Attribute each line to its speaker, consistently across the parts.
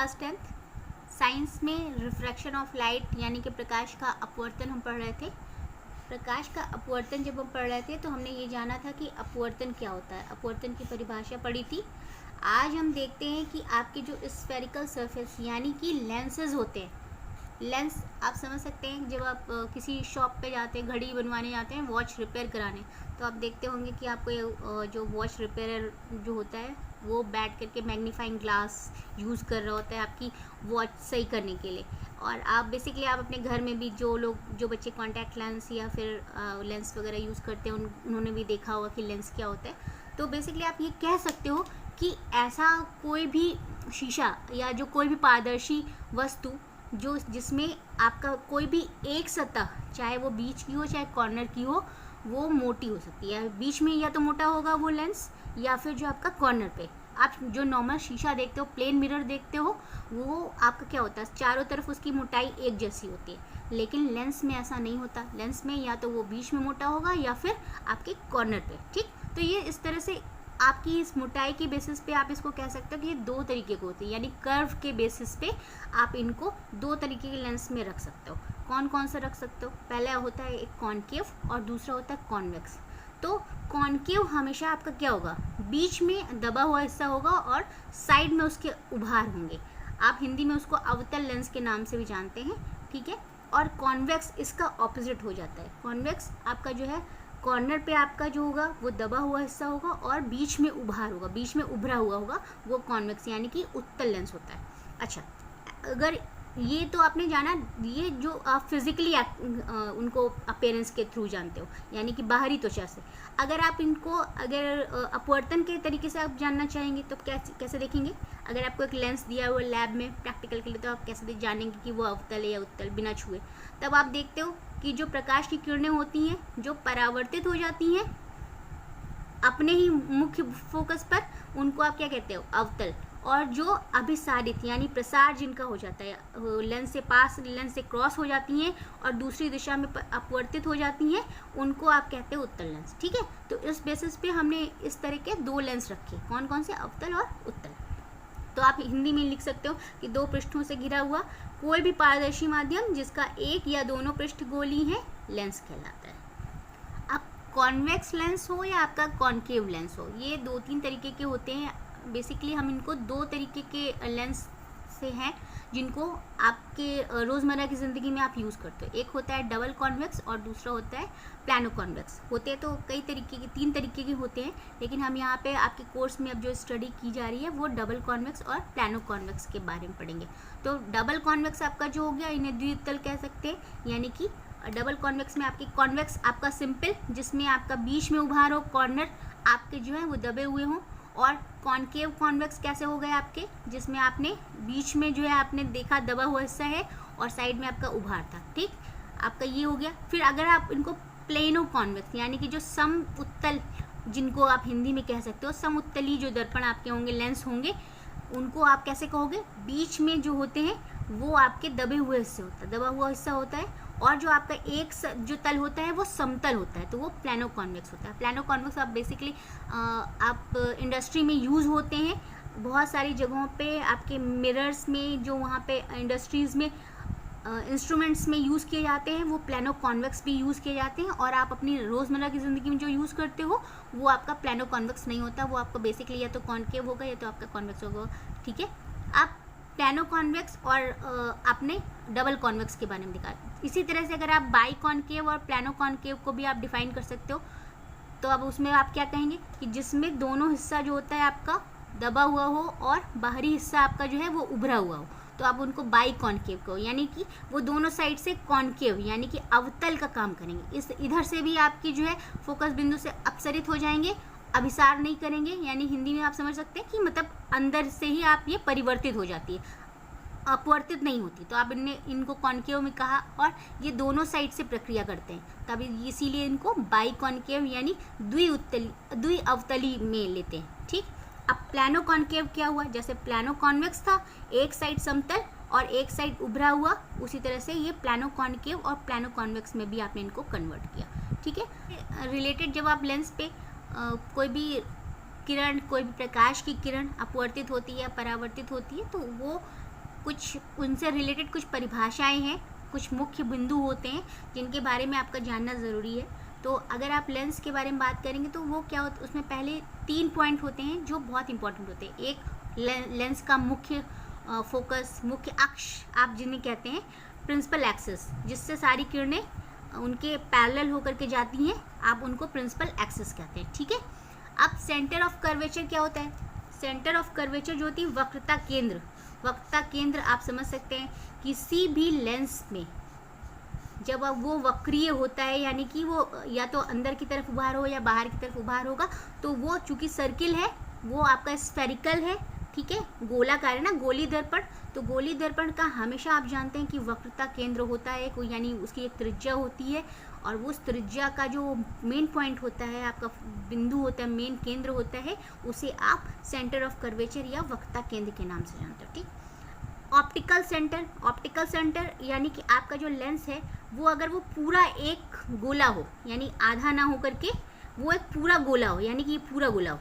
Speaker 1: Class 10th science में refraction of light यानी कि प्रकाश का अपवर्तन हम पढ़ रहे थे। प्रकाश का अपवर्तन जब हम पढ़ रहे थे तो हमने ये जाना था कि अपवर्तन क्या होता है, अपवर्तन की परिभाषा पढ़ी थी। आज हम देखते हैं कि आपके जो स्फेरिकल सरफेस यानी कि लेंसेज होते हैं, लेंस आप समझ सकते हैं जब आप किसी शॉप पे जाते हैं, घड़ी बनवाने जाते हैं, वॉच रिपेयर कराने, तो आप देखते होंगे कि आपको जो वॉच रिपेयर जो होता है वो बैठ करके मैग्नीफाइंग ग्लास यूज़ कर रहा होता है आपकी वॉच सही करने के लिए। और आप बेसिकली आप अपने घर में भी जो बच्चे कॉन्टैक्ट लेंस या फिर लेंस वगैरह यूज़ करते हैं उन्होंने भी देखा होगा कि लेंस क्या होता है। तो बेसिकली आप ये कह सकते हो कि ऐसा कोई भी शीशा या जो कोई भी पारदर्शी वस्तु जिसमें आपका कोई भी एक सतह, चाहे वो बीच की हो चाहे कॉर्नर की हो, वो मोटी हो सकती है। बीच में या तो मोटा होगा वो लेंस, या फिर जो आपका कॉर्नर पे आप जो नॉर्मल शीशा देखते हो, प्लेन मिरर देखते हो, वो आपका क्या होता है, चारों तरफ उसकी मोटाई एक जैसी होती है। लेकिन लेंस में ऐसा नहीं होता। लेंस में या तो वो बीच में मोटा होगा या फिर आपके कॉर्नर पे। ठीक, तो ये इस तरह से आपकी इस मोटाई के बेसिस पे आप इसको कह सकते हो कि ये दो तरीके के होते हैं, यानी कर्व के बेसिस पे आप इनको दो तरीके के लेंस में रख सकते हो। कौन कौन सा रख सकते हो? पहला होता है एक कॉनकेव और दूसरा होता है कॉन्वेक्स। तो कॉनकेव हमेशा आपका क्या होगा, बीच में दबा हुआ हिस्सा होगा और साइड में उसके उभार होंगे। आप हिंदी में उसको अवतल लेंस के नाम से भी जानते हैं, ठीक है। और कॉन्वेक्स इसका ऑपोजिट हो जाता है। कॉन्वेक्स आपका जो है कॉर्नर पे आपका जो होगा वो दबा हुआ हिस्सा होगा और बीच में उभार होगा, बीच में उभरा हुआ होगा, वो कॉन्वेक्स यानी कि उत्तल लेंस होता है। अच्छा, अगर ये तो आपने जाना, ये जो आप फिजिकली उनको अपेयरेंस के थ्रू जानते हो, यानी कि बाहरी त्वचा से। अगर आप इनको अपवर्तन के तरीके से आप जानना चाहेंगे तो कैसे देखेंगे? अगर आपको एक लेंस दिया हुआ लैब में प्रैक्टिकल के लिए, तो आप कैसे जानेंगे कि वो अवतल है या उत्तल बिना छुए? तब आप देखते हो कि जो प्रकाश की किरणें होती हैं जो परावर्तित हो जाती हैं अपने ही मुख्य फोकस पर, उनको आप क्या कहते हो? अवतल। और जो अभिसारित यानी प्रसार जिनका हो जाता है, लेंस से पास, लेंस से क्रॉस हो जाती हैं और दूसरी दिशा में अपवर्तित हो जाती हैं, उनको आप कहते हो उत्तल लेंस। ठीक है, तो इस बेसिस पे हमने इस तरह के दो लेंस रखे। कौन कौन से? अवतल और उत्तल। तो आप हिंदी में लिख सकते हो कि दो पृष्ठों से घिरा हुआ कोई भी पारदर्शी माध्यम जिसका एक या दोनों पृष्ठ गोली है, लेंस कहलाता है। अब कॉन्वेक्स लेंस हो या आपका कॉनकेव लेंस हो, ये दो तीन तरीके के होते हैं। बेसिकली हम इनको दो तरीके के लेंस से हैं जिनको आपके रोज़मर्रा की ज़िंदगी में आप यूज़ करते हो। एक होता है डबल कॉन्वेक्स और दूसरा होता है प्लानो कॉन्वेक्स। होते तो कई तरीके के, तीन तरीके के होते हैं, लेकिन हम यहाँ पे आपके कोर्स में अब जो स्टडी की जा रही है वो डबल कॉन्वेक्स और प्लानो कॉन्वेक्स के बारे में पढ़ेंगे। तो डबल कॉन्वेक्स आपका जो हो गया, इन्हें द्वितल कह सकते हैं, यानी कि डबल कॉन्वेक्स में आपकी कॉन्वेक्स आपका सिंपल, जिसमें आपका बीच में उभार हो, कॉर्नर आपके जो है वो दबे हुए हों। और कॉनकेव कॉन्वेक्स कैसे हो गए आपके, जिसमें आपने बीच में जो है आपने देखा दबा हुआ हिस्सा है और साइड में आपका उभार था। ठीक, आपका ये हो गया। फिर अगर आप इनको प्लेनो कॉन्वेक्स यानी कि जो सम उत्तल, जिनको आप हिंदी में कह सकते हो समुत्तली जो दर्पण आपके होंगे, लेंस होंगे, उनको आप कैसे कहोगे? बीच में जो होते हैं वो आपके दबे हुए हिस्से होता है, दबा हुआ हिस्सा होता है, और जो आपका एक जो तल होता है वो समतल होता है, तो वो प्लानो कॉन्वेक्स होता है। प्लानो कॉन्वेक्स आप बेसिकली आप इंडस्ट्री में यूज़ होते हैं बहुत सारी जगहों पे, आपके मिरर्स में, जो वहाँ पे इंडस्ट्रीज़ में इंस्ट्रूमेंट्स में यूज़ किए जाते हैं, वो प्लानो कॉन्वेक्स भी यूज़ किए जाते हैं। और आप अपनी रोज़मर्रा की ज़िंदगी में जो यूज़ करते हो वो आपका प्लानो कॉन्वेक्स नहीं होता, वो आपका बेसिकली या तो कॉनकेव होगा या तो आपका कॉन्वेक्स होगा। ठीक है, आप प्लानो कॉन्वेक्स और आपने डबल कॉन्वेक्स के बारे में देखा। इसी तरह से अगर आप बाई कॉनकेव और प्लानो कॉनकेव को भी आप डिफाइन कर सकते हो, तो अब उसमें आप क्या कहेंगे कि जिसमें दोनों हिस्सा जो होता है आपका दबा हुआ हो और बाहरी हिस्सा आपका जो है वो उभरा हुआ हो, तो आप उनको बाई कॉनकेव कहो, यानी कि वो दोनों साइड से कॉनकेव यानी कि अवतल का काम करेंगे। इस इधर से भी आपकी जो है फोकस बिंदु से अपसरित हो जाएंगे, अभिसार नहीं करेंगे, यानी हिंदी में आप समझ सकते हैं कि मतलब अंदर से ही आप ये परिवर्तित हो जाती है, अपवर्तित नहीं होती। तो आप इनको कॉनकेव में कहा, और ये दोनों साइड से प्रक्रिया करते हैं, तभी इसीलिए इनको बाई कॉनकेव यानी द्विअवतली में लेते हैं। ठीक, अब प्लानो कॉनकेव क्या हुआ? जैसे प्लानो कॉन्वेक्स था, एक साइड समतल और एक साइड उभरा हुआ, उसी तरह से ये प्लानो कॉनकेव और प्लानो कॉन्वेक्स में भी आपने इनको कन्वर्ट किया। ठीक है, रिलेटेड जब आप लेंस पे कोई भी किरण, कोई भी प्रकाश की किरण अपवर्तित होती है या परावर्तित होती है, तो वो कुछ उनसे रिलेटेड कुछ परिभाषाएं हैं, कुछ मुख्य बिंदु होते हैं जिनके बारे में आपका जानना ज़रूरी है। तो अगर आप लेंस के बारे में बात करेंगे तो वो क्या होता है, उसमें पहले 3 पॉइंट होते हैं जो बहुत इंपॉर्टेंट होते हैं। एक लेंस का मुख्य फोकस, मुख्य अक्ष आप जिन्हें कहते हैं, प्रिंसिपल एक्सिस, जिससे सारी किरणें उनके पैरेलल होकर के जाती हैं, आप उनको प्रिंसिपल एक्सिस कहते हैं। ठीक है। अब सेंटर ऑफ कर्वेचर क्या होता है? सेंटर ऑफ कर्वेचर जो होती है वक्रता केंद्र। वक्रता केंद्र आप समझ सकते हैं किसी भी लेंस में जब अब वो वक्रीय होता है, यानी कि वो या तो अंदर की तरफ उभार हो या बाहर की तरफ उभार होगा, तो वो चूंकि सर्किल है वो आपका स्फेरिकल है। ठीक है, गोलाकार है ना, गोली दर्पण। तो गोली दर्पण का हमेशा आप जानते हैं कि वक्रता केंद्र होता है, कोई यानी उसकी एक त्रिज्या होती है, और वो उस त्रिज्या का जो मेन पॉइंट होता है, आपका बिंदु होता है, मेन केंद्र होता है, उसे आप सेंटर ऑफ कर्वेचर या वक्रता केंद्र के नाम से जानते हो। ठीक। ऑप्टिकल सेंटर, ऑप्टिकल सेंटर यानी कि आपका जो लेंस है वो अगर वो पूरा एक गोला हो, यानी आधा ना हो करके वो एक पूरा गोला हो, यानी कि ये पूरा गोला हो,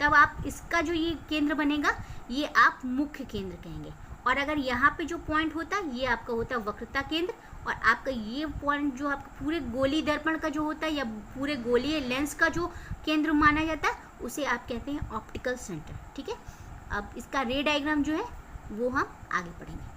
Speaker 1: तब आप इसका जो ये केंद्र बनेगा ये आप मुख्य केंद्र कहेंगे। और अगर यहाँ पे जो पॉइंट होता है ये आपका होता है वक्रता केंद्र, और आपका ये पॉइंट जो आपका पूरे गोली दर्पण का जो होता है या पूरे गोलीय लेंस का जो केंद्र माना जाता है उसे आप कहते हैं ऑप्टिकल सेंटर। ठीक है। अब इसका रे डायग्राम जो है वो हम आगे पढ़ेंगे।